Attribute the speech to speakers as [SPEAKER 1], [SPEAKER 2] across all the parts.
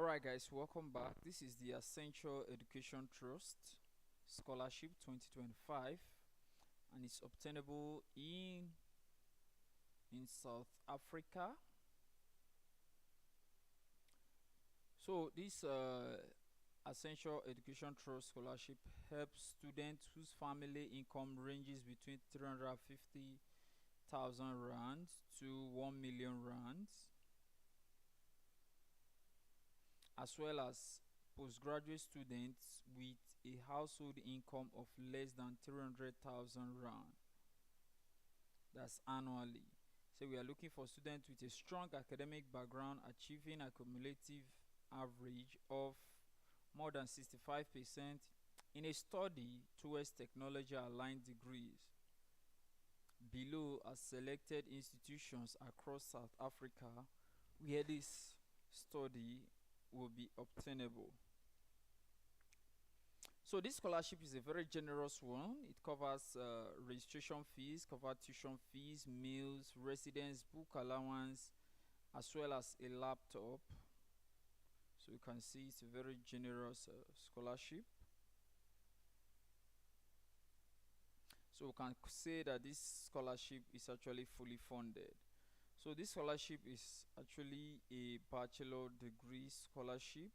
[SPEAKER 1] Alright guys, welcome back. This is the Accenture Education Trust Scholarship 2025 and it's obtainable in South Africa. So this Accenture Education Trust Scholarship helps students whose family income ranges between 350,000 rands to 1 million rands, as well as postgraduate students with a household income of less than 300,000 rand. That's annually. So we are looking for students with a strong academic background achieving a cumulative average of more than 65% in a study towards technology aligned degrees. Below are selected institutions across South Africa where this study will be obtainable. So this scholarship is a very generous one. It covers registration fees, tuition fees, meals, residence, book allowance, as well as a laptop. So you can see it's a very generous scholarship. So we can say that this scholarship is actually fully funded. So this scholarship is actually a bachelor degree scholarship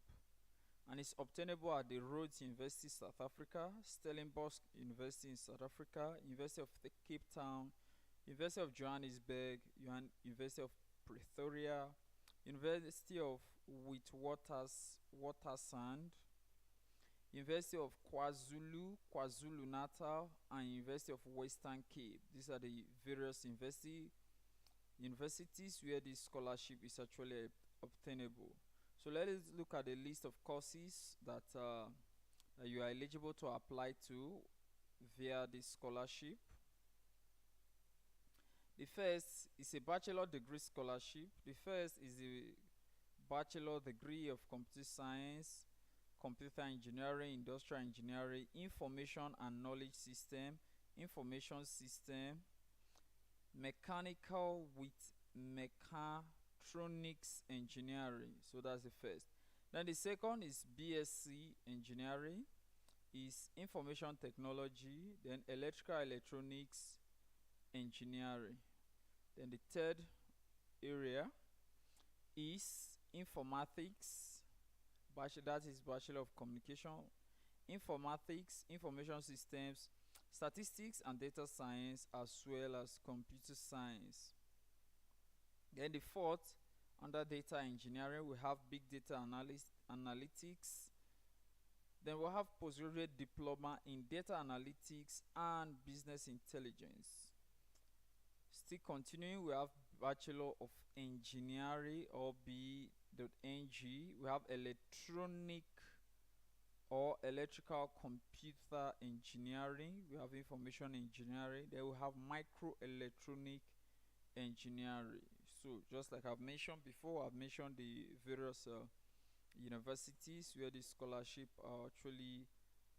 [SPEAKER 1] and it's obtainable at the Rhodes University South Africa, Stellenbosch University in South Africa, University of Cape Town, University of Johannesburg, University of Pretoria, University of Witwatersrand, University of KwaZulu-Natal, and University of Western Cape. These are the various universities where this scholarship is actually obtainable. So let us look at the list of courses that you are eligible to apply to via this scholarship. The first is a bachelor degree scholarship. The first is a bachelor degree of computer science, computer engineering, industrial engineering, information and knowledge system, information system, mechanical with mechatronics engineering. So that's the first. Then the second is BSc engineering, is information technology, then electrical electronics engineering. Then the third area is informatics, that is bachelor of communication, informatics, information systems, statistics and data science, as well as computer science. Then the fourth, under data engineering, we have big data analytics. Then we'll have postgraduate diploma in data analytics and business intelligence. Still continuing, we have bachelor of engineering or B.Eng. We have electronic or electrical computer engineering. We have information engineering. Then we have microelectronic engineering. So just like I've mentioned before, I've mentioned the various universities where the scholarship are actually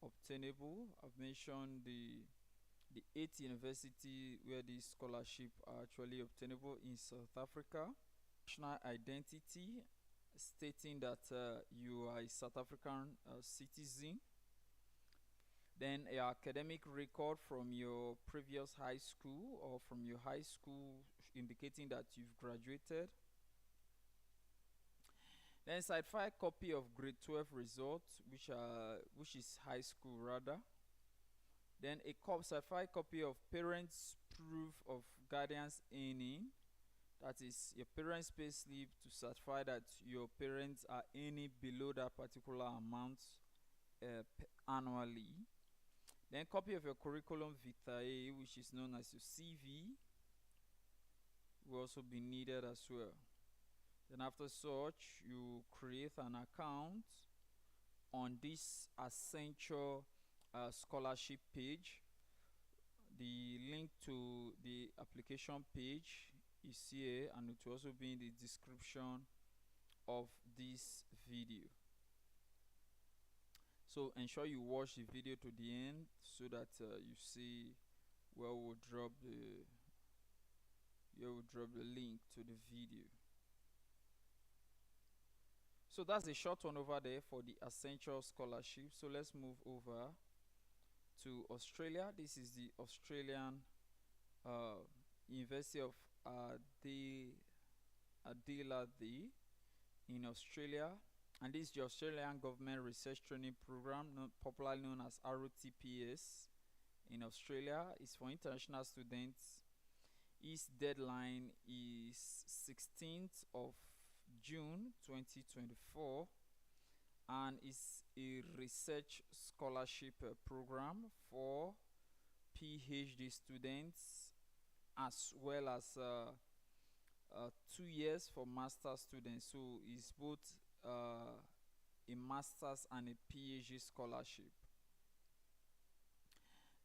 [SPEAKER 1] obtainable. I've mentioned the 8 university where the scholarship are actually obtainable in South Africa. National identity, stating that you are a South African citizen. Then a academic record from your previous high school or from your high school indicating that you've graduated. Then certified copy of grade 12 results, which is high school rather. Then a certified copy of parents' proof of guardian's earning, that is your parents' pay slip to certify that your parents are earning below that particular amount annually. Then copy of your curriculum vitae, which is known as your CV, will also be needed as well. Then after such, you create an account on this Accenture scholarship page. The link to the application page is here and it will also be in the description of this video. So ensure you watch the video to the end so that you see where we'll drop the link to the video. So that's a short one over there for the Accenture scholarship. So let's move over to Australia. This is the Australian University of Adelaide in Australia, and this is the Australian Government Research Training Program, popularly known as RTPS in Australia. It's for international students. Its deadline is 16th of June 2024, and it's a research scholarship program for PhD students, as well as 2 years for master students. So it's both a master's and a PhD scholarship.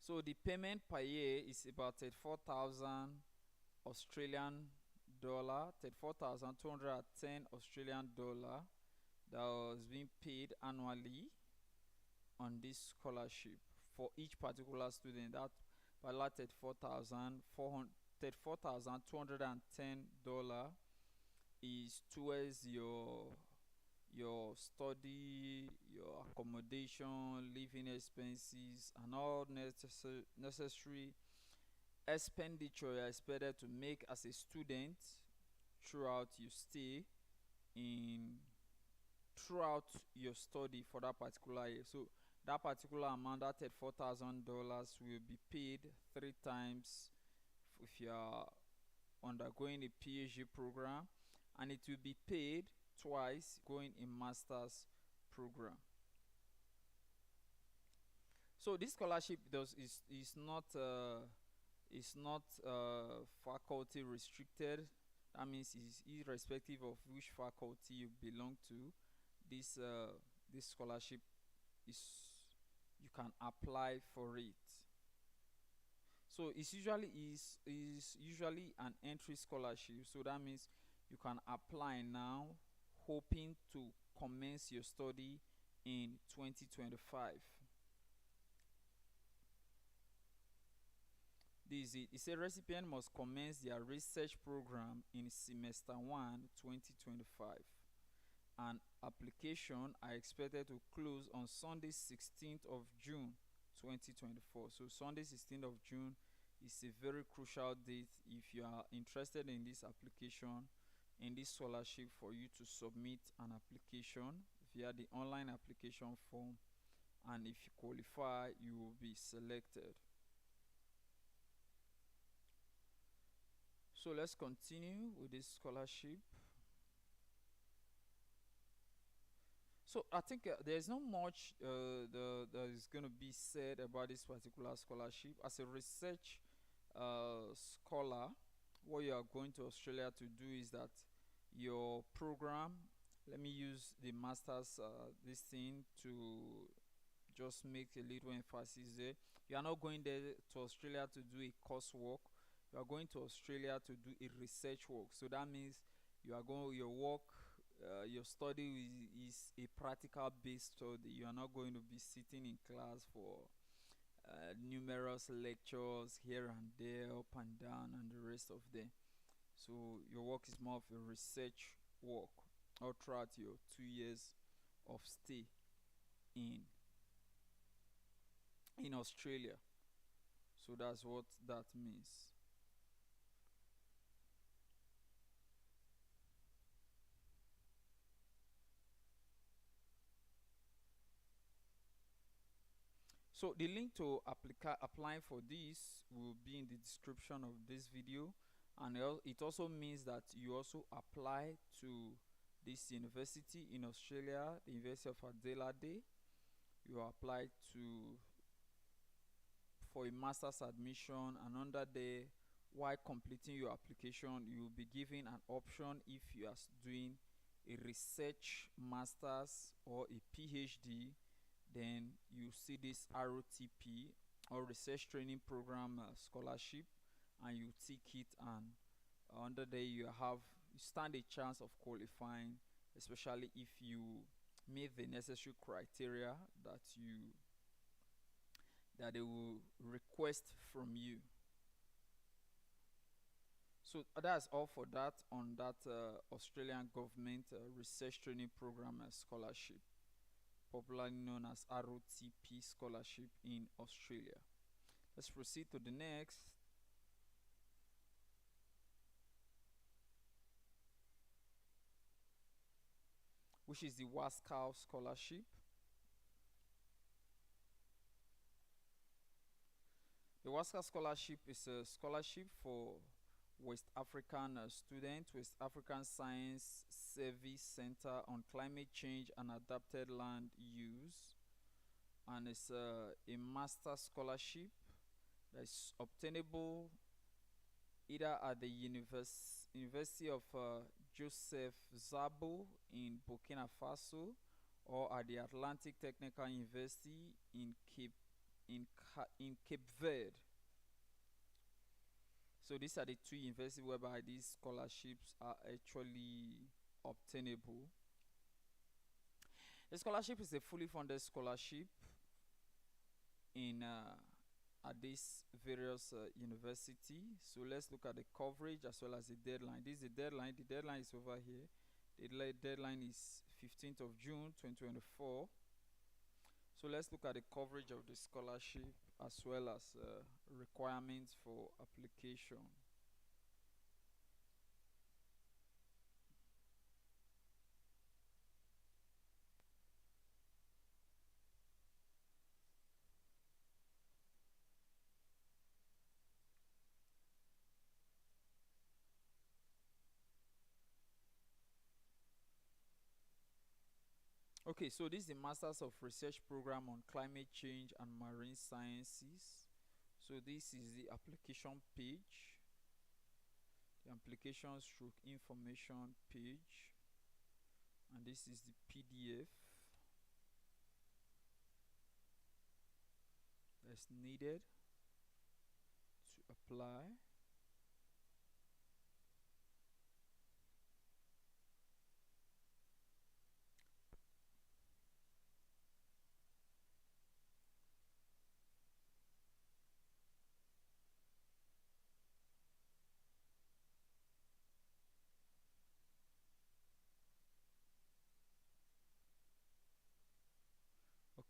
[SPEAKER 1] So the payment per year is about 34,000 Australian dollar, 34,210 Australian dollar, that was being paid annually on this scholarship for each particular student. That particular $34,210 is towards your study, your accommodation, living expenses, and all necessary expenditure you are expected to make as a student throughout your stay throughout your study for that particular year. So that particular amount, that $34,000, will be paid 3 times if you are undergoing a PhD program, and it will be paid twice going in master's program. So this scholarship is not faculty restricted. That means it's irrespective of which faculty you belong to. This scholarship you can apply for it. So it's usually an entry scholarship. So that means you can apply now, hoping to commence your study in 2025. This is it. It says recipient must commence their research program in semester 1 2025, and application are expected to close on Sunday 16th of June 2024. So Sunday 16th of June is a very crucial date if you are interested in this application, in this scholarship, for you to submit an application via the online application form, and if you qualify, you will be selected. So let's continue with this scholarship. So I think there's not much that is going to be said about this particular scholarship. As a research scholar, what you are going to Australia to do is that your program, let me use the master's this thing to just make a little emphasis there. You are not going there to Australia to do a coursework. You are going to Australia to do a research work. So that means your study is a practical based study. You are not going to be sitting in class for numerous lectures here and there, up and down, and the rest of them. So your work is more of a research work all throughout your 2 years of stay in Australia. So that's what that means. So the link to applying for this will be in the description of this video, and it also means that you also apply to this university in Australia, the University of Adelaide. You apply for a master's admission, and under there, while completing your application, you will be given an option if you are doing a research master's or a PhD. Then you see this ROTP, or Research Training Program scholarship, and you tick it, and under there you stand a chance of qualifying, especially if you meet the necessary criteria that they will request from you. So that's all for that on that Australian government research training program scholarship, popularly known as ROTP scholarship in Australia. Let's proceed to the next. Which is the WASCAL scholarship. The WASCAL scholarship is a scholarship for West African students, West African Science Service Center on Climate Change and Adapted Land Use. And it's a master scholarship that is obtainable either at the University of Joseph Zabo in Burkina Faso or at the Atlantic Technical University in Cape Verde. So these are the two universities whereby these scholarships are actually obtainable. The scholarship is a fully funded scholarship in at these various university. So let's look at the coverage as well as the deadline. This is the deadline. The deadline is over here. The deadline is 15th of June 2024. So let's look at the coverage of the scholarship as well as requirements for application. Okay, so this is the Masters of Research Program on Climate Change and Marine Sciences. So this is the application page, the application stroke information page, and this is the PDF that's needed to apply.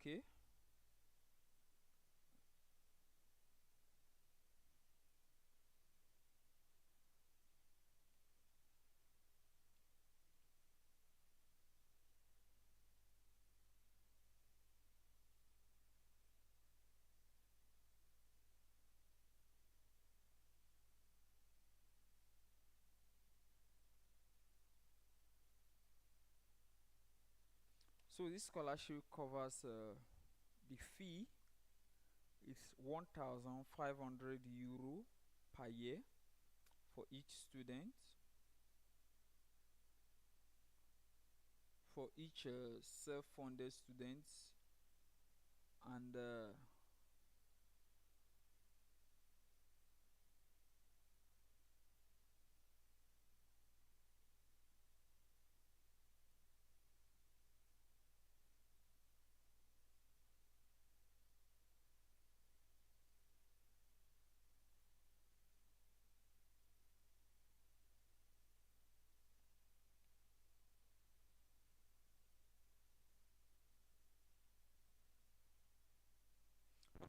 [SPEAKER 1] Okay. So this scholarship covers the fee is €1,500 per year for each student. For each self-funded students, and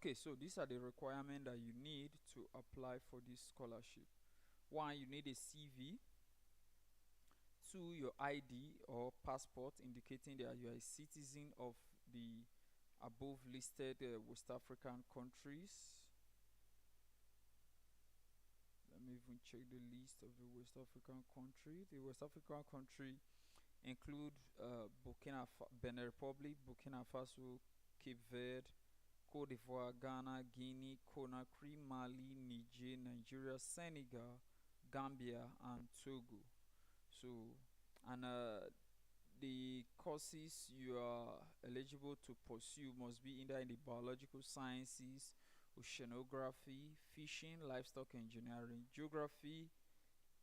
[SPEAKER 1] okay, so these are the requirements that you need to apply for this scholarship. One, you need a CV. Two, your ID or passport indicating that you are a citizen of the above listed West African countries. Let me even check the list of the West African country. The West African country include Benin Republic, Burkina Faso, Cape Verde, Cote d'Ivoire, Ghana, Guinea, Conakry, Mali, Niger, Nigeria, Senegal, Gambia, and Togo. So, and the courses you are eligible to pursue must be either in the biological sciences, oceanography, fishing, livestock engineering, geography,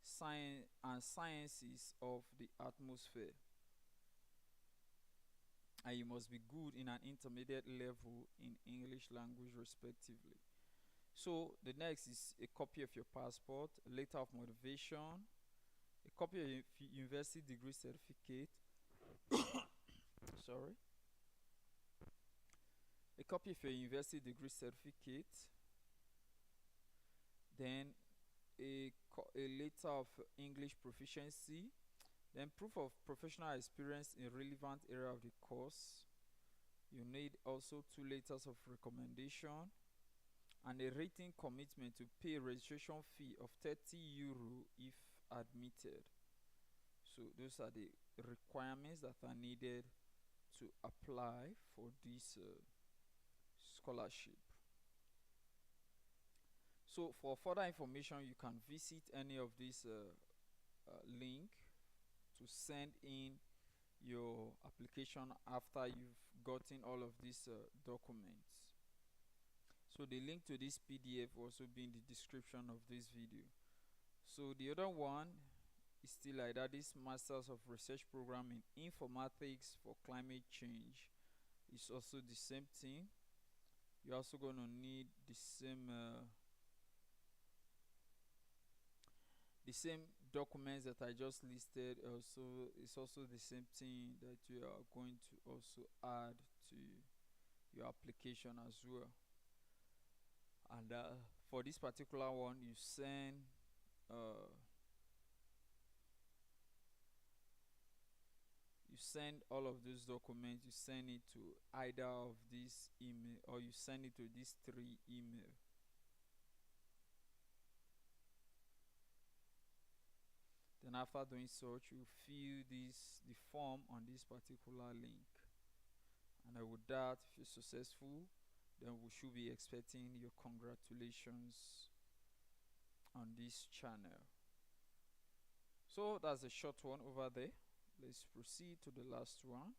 [SPEAKER 1] science, and sciences of the atmosphere. And you must be good in an intermediate level in English language respectively. So the next is a copy of your passport, a letter of motivation, a copy of your university degree certificate, sorry, a copy of your university degree certificate, then a letter of English proficiency, then proof of professional experience in relevant area of the course. You need also 2 letters of recommendation and a written commitment to pay a registration fee of €30 if admitted. So those are the requirements that are needed to apply for this scholarship. So for further information, you can visit any of these link to send in your application after you've gotten all of these documents. So the link to this PDF will also be in the description of this video. So the other one is still like that. This Masters of Research program in Informatics for Climate Change is also the same thing. You're also going to need the same documents that I just listed. Also, it's also the same thing that you are going to also add to your application as well. And for this particular one, you send all of those documents. You send it to either of these email, or you send it to these 3 email. Then after doing such, you fill the form on this particular link. And with that, if you're successful, then we should be expecting your congratulations on this channel. So that's a short one over there. Let's proceed to the last one.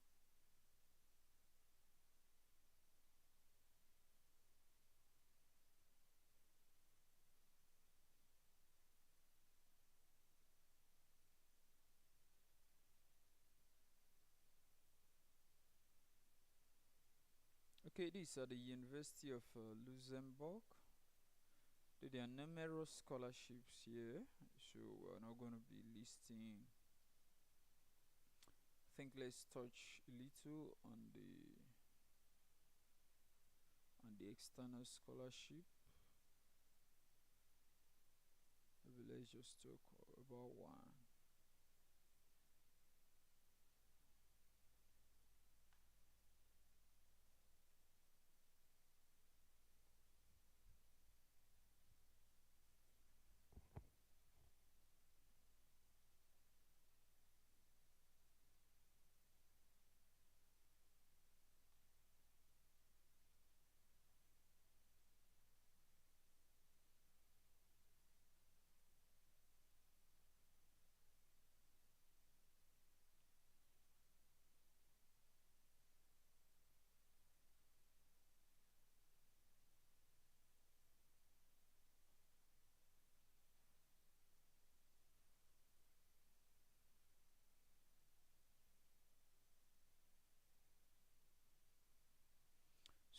[SPEAKER 1] Okay, these are the University of Luxembourg. There are numerous scholarships here, so we're not going to be listing. I think let's touch a little on the external scholarship. Maybe let's just talk about one.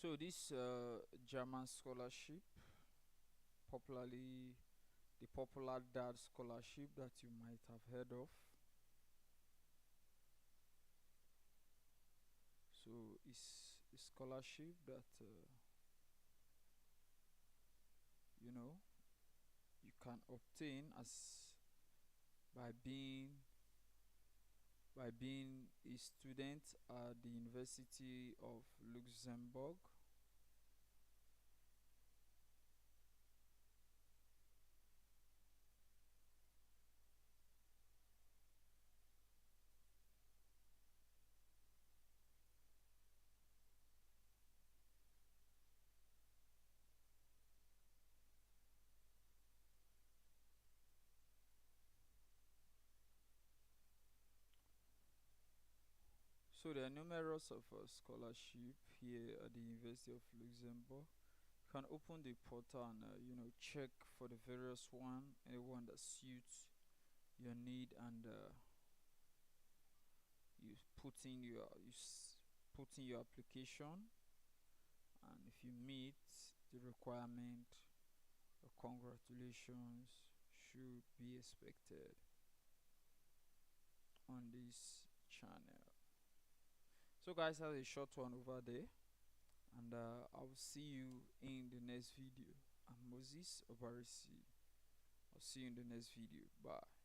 [SPEAKER 1] So this German scholarship, popularly the popular DAD scholarship that you might have heard of. So it's a scholarship that you know you can obtain as by being a student at the University of Luxembourg. So there are numerous of scholarship here at the University of Luxembourg. You can open the portal and check for the various anyone that suits your need, and you put in your application, and if you meet the requirement, congratulations should be expected on this channel. So guys, that's a short one over there, and I'll see you in the next video. I'm Moses Obarisi. I'll see you in the next video. Bye.